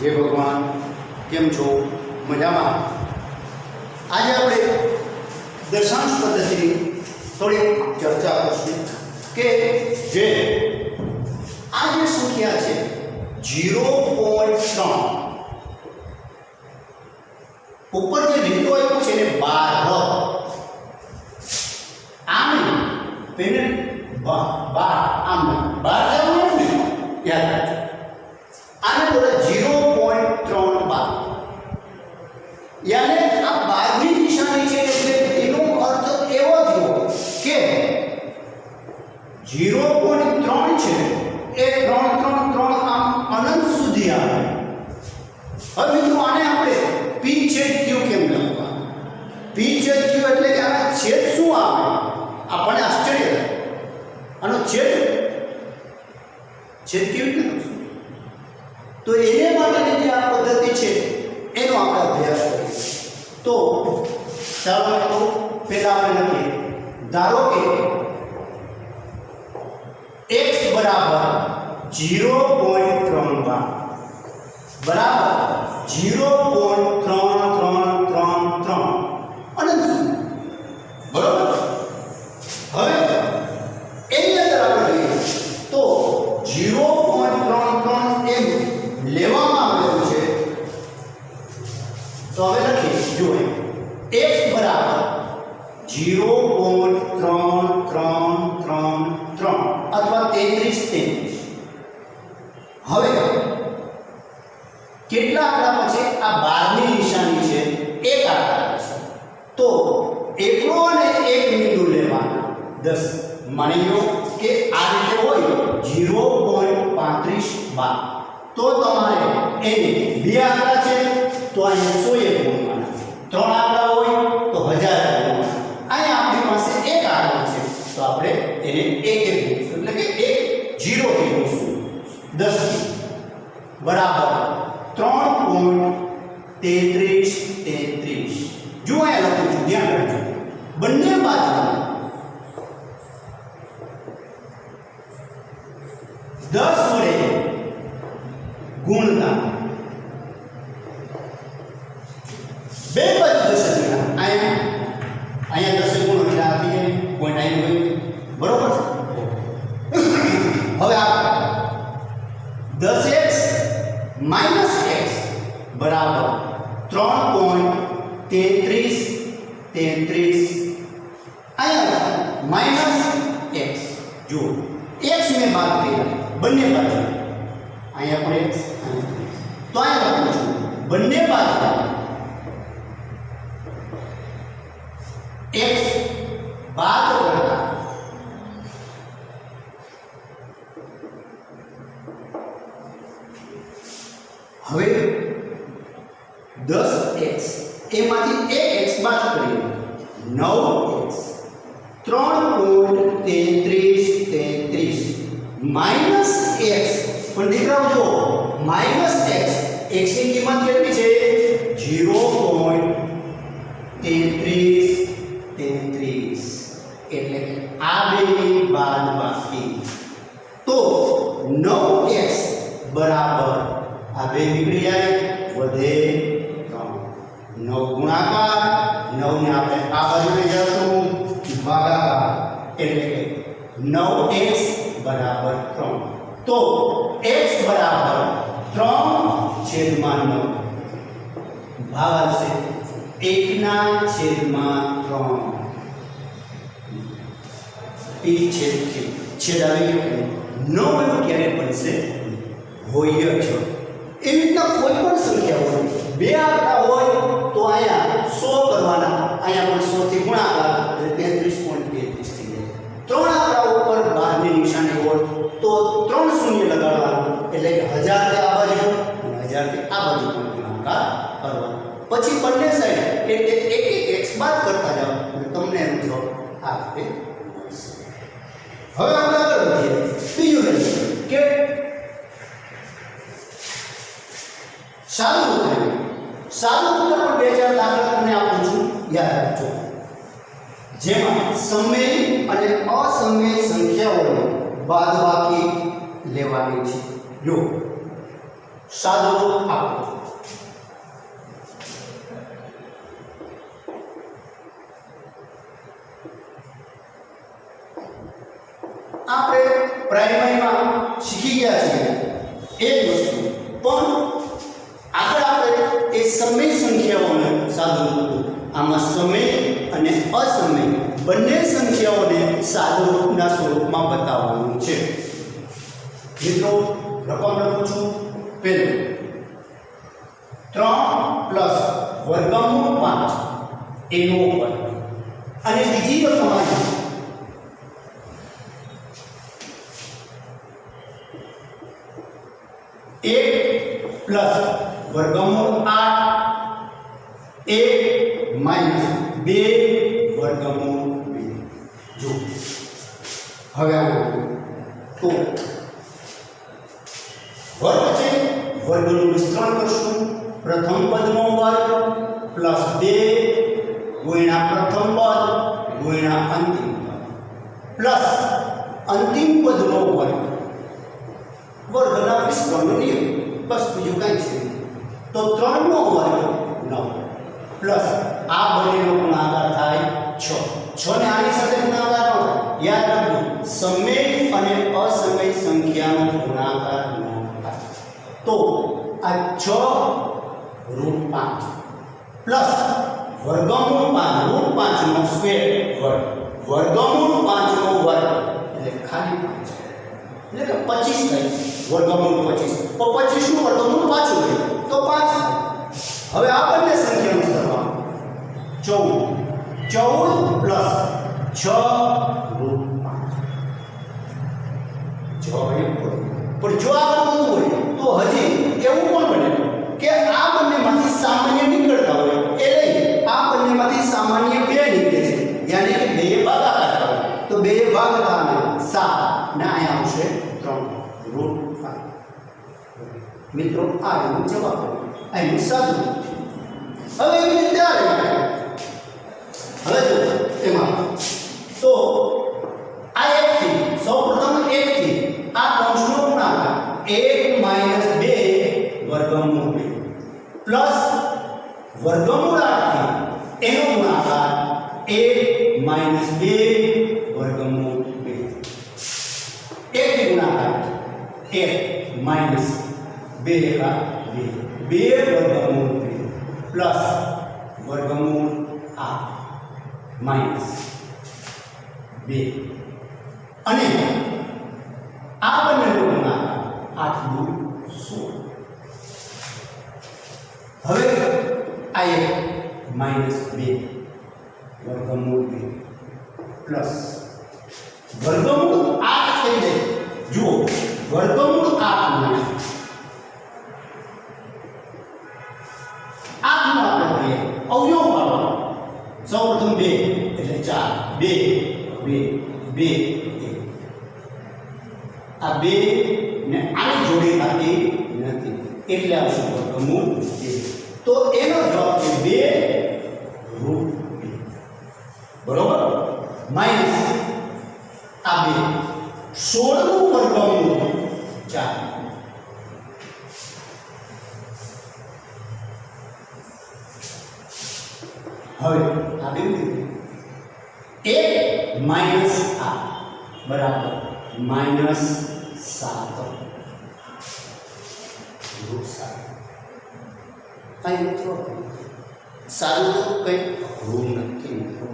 जय भगवान। केम छो? मजामां? आज આપણે દશાંશ પદ્ધતિની થોડી ચર્ચા કરશું કે જે આ જે સંખ્યા છે 0.3 ઉપર જે લીટો આપ્યો છે એને 12 આમ પેને 12 આમ 12 જવાનું ને યાદ રાખજો આને બોલે 0.32 यानी आ 12મી નિશાની છે એટલે એનો અર્થ એવો થયો કે 0.3 છે એ 3 3 3 આમ અનંત સુધી આવે। હવે મિત્રો આને આપણે p છેદ q કેમ લખવા? p છેદ q એટલે કે આના છેદ શું આવે આપણને આશ્ચર્ય થાય। આનો છેદ કેવી રીતે લખશું? તો એને માટેની જે આ પદ્ધતિ છે એનો આપણે અભ્યાસ કરીએ। तो ચાલો તો પહેલા આપણે લખીએ ધારો કે x બરાબર 0.32 બરાબર 0.3333 અનંત બરાબર। હવે એની અંદર આપણે જોઈએ તો 0.33 એમ લેવામાં આવેલું છે। तो હવે લખીએ જો x બરાબર 0.3333 અથવા 33 હવે કેટલા આંકડા પછી આ 12મી નિશાની છે એક આંકડા છે તો એકડો અને એક બિંદુ લેવાના 10 માની લો કે આ રીતે હોય 0.35 તો તમારે એને બે આંકડા છે तो અહીંયા 100 ગુણવાના, ત્રણ આંકડા હોય તો 1000 ગુણવાના। અહીંયા આપણી પાસે એક આંકડો છે તો આપણે એને 1 ગુણીશું એટલે કે 1 0 થી ગુણીશું 10 બરાબર 3.3333 જો અહીંયા લખું છું ધ્યાન રાખજો બંને બાજુ 10 વડે ગુણતા બે બાજુ 10 ગુણ્યા અહીંયા 10 ગુણો એટલે આપી જાય પોઈન્ટ આવી ગયો બરોબર છે। હવે આ 10x - x બરાબર 3.3333 અહીંયા માઈનસ x જો x મેં બાદ કર્યા બંને બાજુ અહીંયા પણ x તો અહીંયા લખું છું બંને બાજુ x બાદ કરતા હવે 10x એમાંથી 1x બાદ કરીએ 9x 3.3333 માઈનસ x પણ દીકરાઓ જો માઈનસ x x ની કિંમત કેટલી છે 0.3333 એટલે કે આ બેની બાદબાકી તો 9x બરાબર આ બે નીકળી જાય વધે 3 9 ગુણાકાર 9 ને આપણે આ બાજુ લઈ જશું ભાગાકાર એટલે કે 9x બરાબર 3 તો x બરાબર 3/9 ભાગાશે 1/3 p છેદ q છેદ આવી ગયો ન હોય ક્યારે બનશે હોય જ। એવી રીતના કોઈ પણ સંખ્યા હોય બે આંકડા હોય તો અહીંયા 100 કરવાના અહીંયા પણ 100 થી ગુણાકાર એટલે 33.33 થઈ જાય। ત્રણ આંકડા ઉપર 12ની નિશાની હોય તો 3 શૂન્ય લગાડવાનું એટલે કે 1000 થી આ બાજુ અને 1000 થી આ બાજુ પણ ગુણાકાર કરવાનો પછી બંને સાઈડ એટલે એક એક x બાદ કરતા જાઓ એટલે તમને એનો જવાબ આ રીતે મળશે। હવે આપણે આગળ વધીએ બીજું લઈએ કે સાદું ઉદાહરણ પણ 2000 દાખલા તમને આપું છું યાદ રાખજો જેમાં સમમેય અને અસમમેય સંખ્યાઓની બાદબાકી લેવાની છે। જો સાદો રૂપ આપો. આપણે પ્રાઇમરીમાં શીખી ગયા છીએ એ જ વસ્તુ, પણ આગળ આપણે એ સમય સંખ્યાઓને સાદું રૂપ, આમાં સમય અને અસમય બંને સંખ્યાઓને સાદું રૂપના સ્વરૂપમાં બતાવવાનું છે. મિત્રો રકમ લખું છું. પહેલું 3 પ્લસ વર્ગમૂળ 5 એનો વર્ગ, અને બીજી રકમ આવી 1 પ્લસ વર્ગમૂળ 8 1 માઇનસ 2 વર્ગમૂળ 2. જો હવે તો વર્ગ છે, વર્ગનું વિસ્તરણ કરશું. પ્રથમ પદનો વર્ગ પ્લસ 2 ગુણ્યા પ્રથમ પદ ગુણ્યા અંતિમ પદ પ્લસ અંતિમ પદનો વર્ગ, વર્ગના વિસ્તરણનો નિયમ, બસ બીજું કંઈ છે. તો 3 નો વર્ગ 9 પ્લસ આ બંનેનો ગુણાકાર થાય 6. 6 ને આની સાથે ગુણાકાર ન થાય. યાદ રાખજો, સમય અને અસમય સંખ્યાનો ગુણાકાર ન થાય. તો આ 6 રૂટ 5 પ્લસ વર્ગમૂળ 5 રૂટ 5 નો સ્ક્વેર વર્ગ, વર્ગમૂળ 5 નો વર્ગ એટલે ખાલી 5 એટલે કે 25 થાય. વર્ગમૂળ 25 તો 25 નું વર્ગમૂળ પાછું છે તો 5 થાય. હવે આ બંને સંખ્યાનો સરવાળો 14 પ્લસ 6 રૂટ 5. જવાબ અહીંયા પણ જો આગળ બધું હોય તો હજી એવું પણ બને કે આ બંનેમાંથી સામાન્ય નીકળતા હોય, એ નહીં આ બંનેમાંથી સામાન્ય 2 નીકળે છે, યાની કે 2 ભાગાકાર થાય તો 2 ભાગતા અને 7 ને અહીંયા આવશે 3 રૂટ 5. મિત્રો આ એનો જવાબ, આ એનું સાદું રૂપ છે. હવે એવી રીતે આવે, હવે જો એમાં તો આ 1 થી સૌપ્રથમ 1 થી આ કૌંસનો ગુણાકાર 1 માઇનસ 2 વર્ગમૂળ 2 પ્લસ વર્ગમૂળ 8 થી એનો ગુણાકાર 1 માઇનસ 2 વર્ગમૂળ 2. 1 થી ગુણાકાર 1 માઇનસ 2 એકા 2 વર્ગમૂળ 2 પ્લસ વર્ગમૂળ 8 માઇનસ 2 અને આ બંનેનો ગુણાકાર 8 દુ 16. હવે આ 1 માઇનસ 2 વર્ગમૂળ 2 પ્લસ વર્ગમૂળ 8 થઈ જાય. જુઓ વર્ગમૂળ 8 માં 8 નો આપણે કરીએ અવયવ પાડવાનો. સૌપ્રથમ 2 એટલે 4 2 2 2 આ 2 ને આની જોડી થતી નથી એટલે આવશે વર્ગમૂળ 2. તો એનો જવાબ છે 2 રૂટ 2. બરોબર. માઈનસ આ 2 16 નું વર્ગમૂળ 4. હવે આ બે 1 માઈનસ આ બરાબર માઈનસ 7 રૂટ 7. અહીં મિત્રો સારું તો કંઈ રૂમ નથી મિત્રો.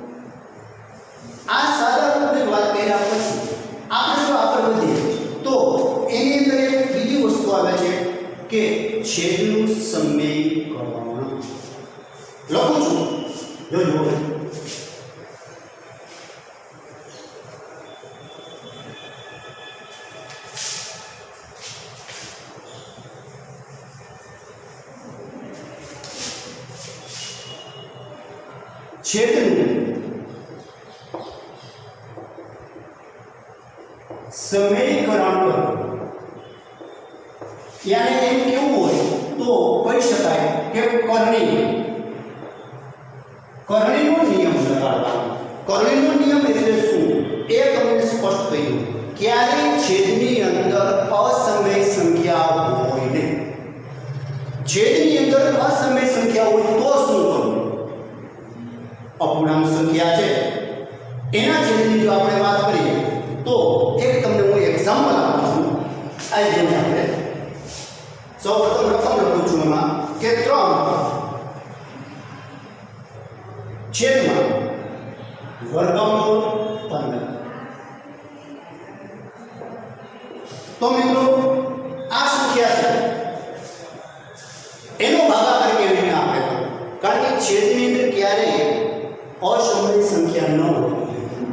આ સારા રૂપની વાત કર્યા પછી આપણે જો આગળ વધીએ તો એની અંદર એક બીજી વસ્તુ આવે છે કે છેદનું સમીકરણ. લખું છું જોજો. છેદનું સમીકરણ કરો. યાની એમ કેવું હોય તો કહી શકાય કે કરણીનો નિયમ લગાડવાનો. કરણીનો નિયમ એટલે શું એ તમને સ્પષ્ટ કહ્યું. ક્યારેય છેદની અંદર અસમય સંખ્યા હોય નહીં. છેદની અંદર અસમય સંખ્યા હોય તો શું કરવું? અપૂર્ણાંક સંખ્યા છે એના છેદની જો આપણે વાત કરીએ તો એક તમને હું એક્ઝામ્પલ આપું છું. આ જોઈને આપણે સૌપ્રથમ રકમ લખું છું એમાં કે 3 છેદમાં વર્ગમૂળ 15. તો મિત્રો આ સંખ્યા છે એનો ભાગાકાર કેવી રીતે આપણે કરવો? કારણ કે છેદની અંદર ક્યારેય અસમય સંખ્યા ન હોય.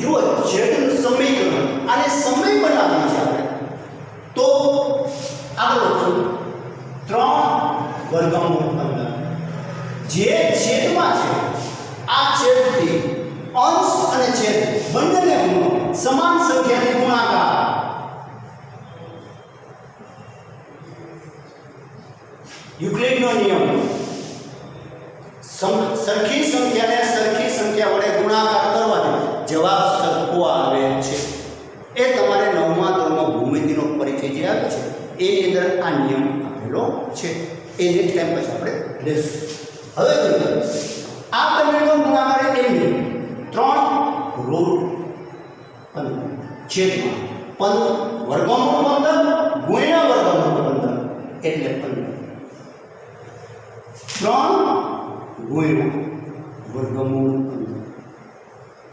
જુઓ છેદનું સમીકરણ અને સમય બનાવવું છે આપણે તો આગળ વધશું 3 વર્ગમૂળ 15 જે છેદમાં છે આ છેદથી અંશ અને છેદ બંનેને ગુણો સમાન સંખ્યાની ગુણાકાર. યુક્લિડનો નિયમ સરખી સંખ્યાને સરખી સંખ્યા વડે ગુણાકાર કરવાનો જવાબ સરખો આવે છે. એ તમારે 9મા ધોરણમાં ભૂમિતિનો પરિચય જે આવે છે એની અંદર આ નિયમ આપેલો છે. એ નેક્સ્ટ ટાઈમ પછી આપણે લેશું. હવે જોઈએ આ બંનેનો ગુણાકાર એમને 3 રૂટ 15 છેદમાં 15 વર્ગમૂળ 15 ગુણ્યા વર્ગમૂળ 15 એટલે 15 3 ગુણ્યા વર્ગમૂળ 15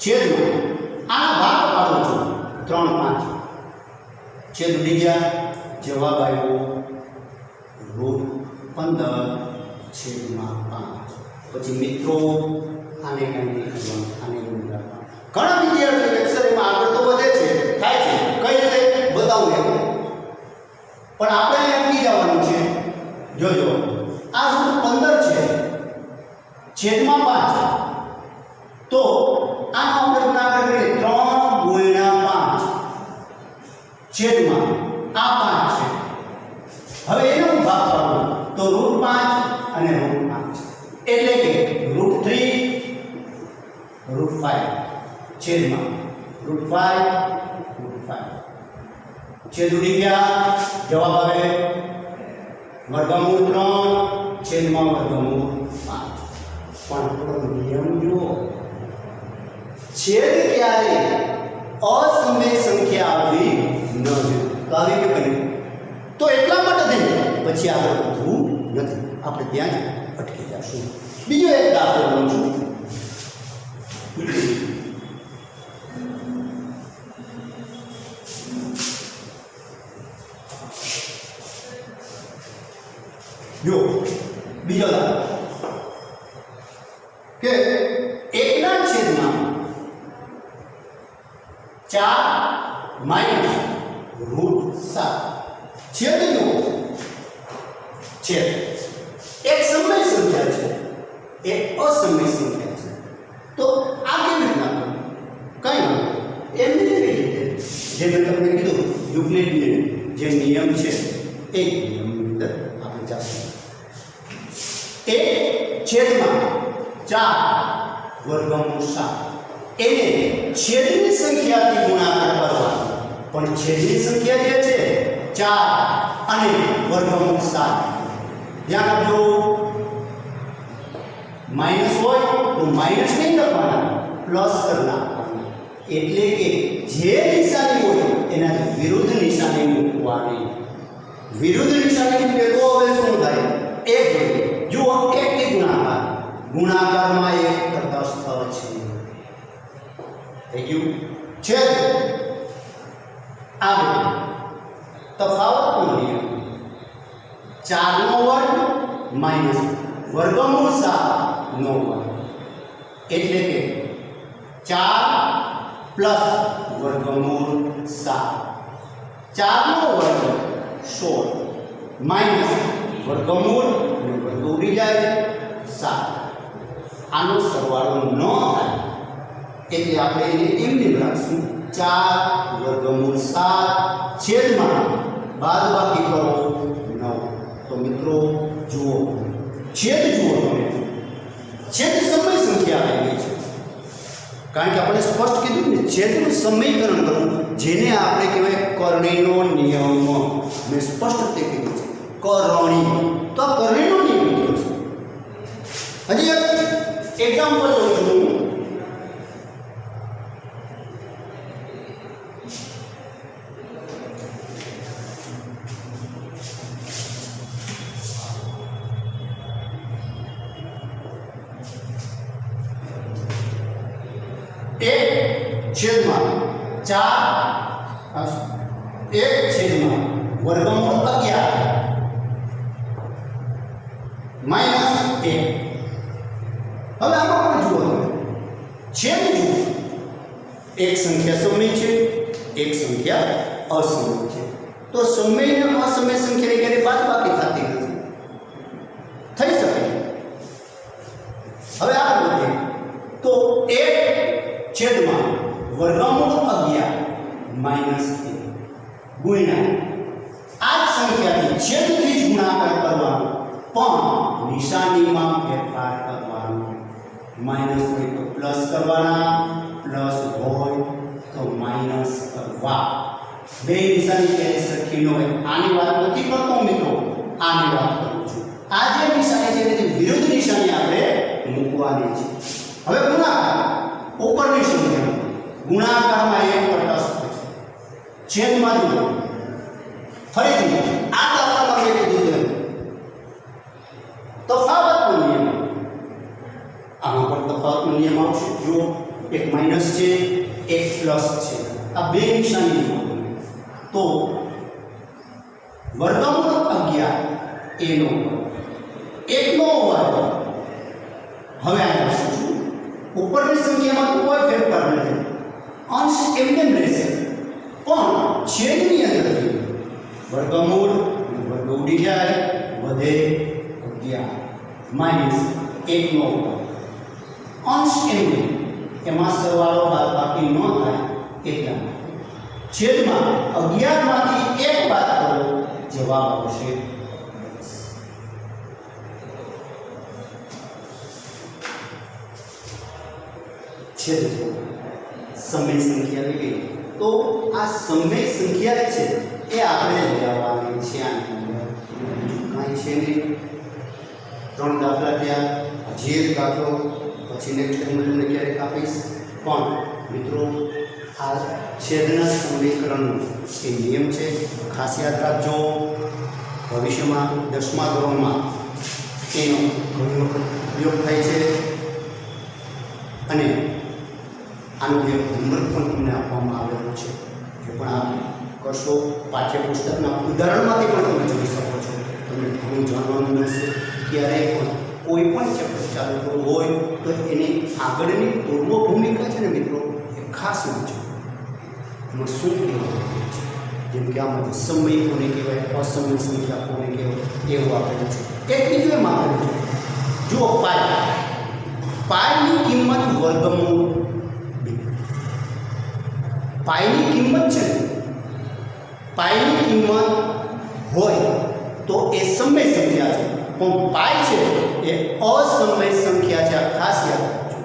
છેદમાં આના ભાગ પાડો છો 3 5 છેદ ઉડી ગયા જવાબ આવ્યો રૂટ 15 છેદમાં 5. પછી મિત્રો આને કંઈ નહીં કરવાનું, આને ગુણ રાખવાનું. ઘણા વિદ્યાર્થીઓ એક્સરેમાં આગળ તો વધે છે થાય છે કઈ રીતે બતાવું એમ પણ આપણે એમ કી જવાનું છે. જોજો આ રૂટ 15 છે છેદમાં 5 તો આનો આપણે ગુણાકાર કરીએ 3 ગુણ્યા 5 છેદમાં આ 5 છે. હવે એનો ભાગ પાડો તો રૂટ 5 અને રૂટ 5 એટલે કે રૂટ 3 રૂટ 5 છેદમાં રૂટ 5 રૂટ 5 છેદ ઉડી ગયા જવાબ આવે વર્ગમૂળ 3 છેદમાં વર્ગમૂળ 5. પણ થોડો નિયમ જુઓ છેદ ક્યારે અસમય સંખ્યા આવવી ન જોઈએ. તો આવી કે બન્યું તો એટલા માટે થઈને પછી આગળ વધવું નથી, આપણે ત્યાં જ અટકી જશું. બીજો એક દાખલો લઉં છું. જો બીજો દાખલો કે 1 છેદમાં 4 માઇનસ રૂટ 7 છેદ નો છેદ એક સમય સંખ્યા છે એક અસમય સંખ્યા છે. તો આ કેવી રીતના કરવું? કઈ એમની રીતે જે મેં તમને કીધું યુક્લિડનો જે નિયમ છે એ નિયમની અંદર આપણે જશું. 1 છેદમાં 4 વર્ગમૂળ 7 એને છેદની સંખ્યાથી ગુણાકાર કરવાનો. પણ છેદની સંખ્યા જે છે 4 અને વર્ગમૂળ 7 ધ્યાન આપજો. માઈનસ હોય તો માઈનસ નહીં લખવાના, પ્લસ કરી નાખવાના. એટલે કે જે નિશાની હોય એનાથી વિરુદ્ધ નિશાની મૂકવાની. વિરુદ્ધ નિશાની મૂકે તો હવે શું થાય? 1 જોઈએ. જુઓ 1 થી ગુણાકાર, ગુણાકારમાં 1 તટસ્થ છે. થઈ ગયું. છેદ આવે તફાવતનો નિયમ 4 નો વર્ગ માઈનસ વર્ગમૂળ 7 નો વર્ગ એટલે કે 4 પ્લસ વર્ગમૂળ 7. 4 નો વર્ગ 16 માઈનસ વર્ગમૂળ અને વર્ગ ઉડી જાય 7. આનો સરવાળો ન થાય એટલે આપણે એને એમને રાખશું 4 વર્ગમૂળ 7 છેદમાં બાદબાકી કરો 9. તો મિત્રો જુઓ છેદ જુઓ તમે, છેદ સમય સંખ્યા આવેલી છે. કારણ કે આપણે સ્પષ્ટ કીધું ને છેદનું સમીકરણ કરવું, જેને આપણે કહેવાય કરણીનો નિયમ. મેં સ્પષ્ટ રીતે કીધું છે કરણી. તો કરણીનો નિયમ હજી એક એક્ઝામ્પલ લઉં છું હું. એક છેદમાં 4 એક છેદમાં વર્ગમૂળ 11 માઇનસ 1. હવે આમાં પણ જુઓ તમે છેદ જુઓ, એક સંખ્યા સમય છે, એક સંખ્યા અસમય છે. તો સમય અને અસમય સંખ્યાની ક્યારેય બાદબાકી થતી નથી, થઈ શકે. હવે આગળ વધીએ તો એક છેદમાં વર્ગમૂળ 11 માઇનસ 1 ગુણ્યા આ જ સંખ્યાથી છેદથી જ ગુણાકાર કરવાનો, પણ નિશાનીમાં ફેરફાર કરવાનો. માઇનસ હોય તો પ્લસ કરવાના, પ્લસ હોય તો માઇનસ કરવા. બે નિશાની ક્યારેય સરખી ન હોય. આની વાત નથી કરતો મિત્રો, આની વાત કરું છું. આ જે નિશાની છે તેની વિરુદ્ધ નિશાની આપણે મૂકવાની છે. હવે ગુણાકાર ઉપરની સંખ્યા ગુણાકારમાં એક તટસ્થ છે, છેદમાં જુઓ. ફરીથી આ દાખલામાં મેં કીધું તેમ તફાવતનો નિયમ, આમાં પણ તફાવતનો નિયમ આવશે. જો એક માઇનસ છે, એક પ્લસ છે, આ બે નિશાની તો વર્ગમૂળ 11 એનો એકનો વર્ગ. હવે આ લખું છું, ઉપરની સંખ્યામાં તો કોઈ ફેરફાર નથી, અંશ એમને રહેશે, પણ છેદની અંદર વર્ગમૂળ વર્ગ ઉડી જાય, વધે 11 માઇનસ 1નો વર્ગ. અંશ એમને, એમાં સરવાળો બાદબાકી ન થાય એટલા માટે છેદમાં 11 માંથી 1 બાદ કરો, જવાબ આવશે 10. છેદ સમય સંખ્યા લઈ ગઈ તો આ સમય સંખ્યા છે એ આપણે લઈ આવવાની છે. આની અંદર કાંઈ છે નહીં. 3 દાખલા થયા, હજી એક દાખલો, પછી નેક્સ્ટ ટાઈમ તમને ક્યારેક આપીશ. પણ મિત્રો આ છેદના સમીકરણનો એ નિયમ છે, ખાસ યાદ રાખજો. ભવિષ્યમાં 10મા ધોરણમાં એનો ઘણી વખત ઉપયોગ થાય છે. અને આનો જે હોમવર્ક પણ તમને આપવામાં આવેલો છે એ પણ આપ કરશો. પાઠ્યપુસ્તકના ઉદાહરણમાંથી પણ તમે જોઈ શકો છો. તમને ઘણું જાણવાનું મળશે. ક્યારેય પણ કોઈ પણ ચેપ્ટર ચાલુ કરવું હોય તો એની આગળની પૂર્વ ભૂમિકા છે ને મિત્રો, એ ખાસ વાંચો. એમાં શું કહેવાનું છે, જેમ કે આમાં સમય કોને કહેવાય, અસમય સંખ્યા કોને કહેવાય, એવું આપેલું છે. એક બીજું એમ આપેલું છે, જુઓ પાય, પાયની કિંમત વર્ગમૂળ 2. પાયની કિંમત છે ને, પાયની કિંમત હોય તો એ સમય સંખ્યા છે, પણ પાય છે એ અસમય સંખ્યા છે. આ ખાસ યાદ રાખજો.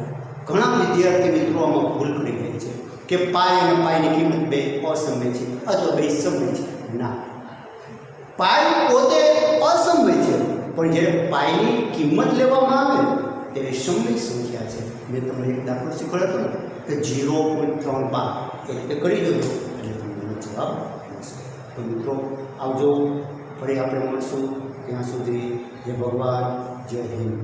ઘણા વિદ્યાર્થી મિત્રો આમાં ભૂલ કરી રહી છે કે પાય અને પાયની કિંમત બે અસમય છે અથવા બે સમય છે. ના, પાય પોતે અસમય છે, પણ જ્યારે પાયની કિંમત લેવામાં આવે ત્યારે સમય સંખ્યા છે. મેં તમને એક દાખલો શીખવાડ્યો હતો ને કે 0.32 એ રીતે કરી દો એટલે તમને જવાબ મળશે. તો મિત્રો આવજો, ફરી આપણે મળશું. ત્યાં સુધી જય ભગવાન, જય હિન્દ.